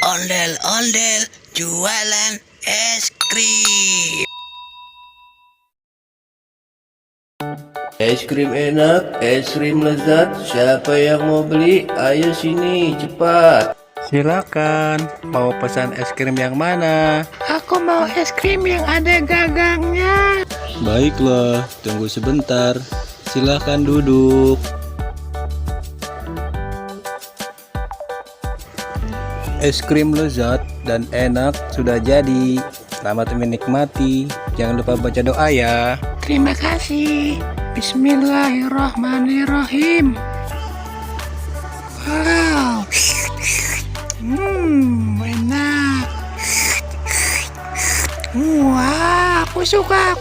Ondel-ondel jualan es krim. Es krim enak, es krim lezat. Siapa yang mau beli? Ayo sini, cepat. Silakan, mau pesan es krim yang mana? Aku mau es krim yang ada gagangnya. Baiklah, tunggu sebentar. Silakan duduk. Es krim lezat dan enak sudah jadi. Selamat menikmati. Jangan lupa baca doa ya. Terima kasih. Bismillahirrahmanirrahim. Wow. Enak. Wah, aku suka.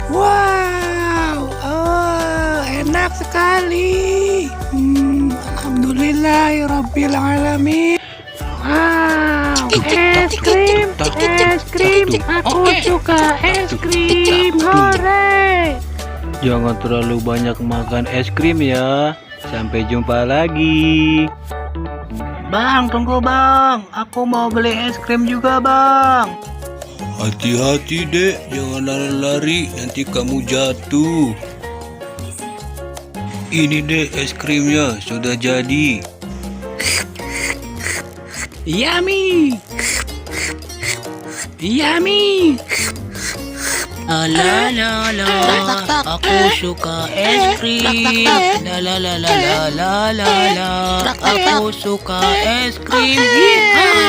Wow, enak sekali. Alhamdulillahirabbil alamin. Wow, es krim. Aku suka es krim. Hore. Jangan terlalu banyak makan es krim ya. Sampai jumpa lagi. Bang, tunggu bang. Aku mau beli es krim juga bang. Hati-hati dek, jangan lari-lari, nanti kamu jatuh. Ini dek es krimnya, sudah jadi. Yummy. La la la, aku suka es krim. La la la la la la la, aku suka es krim.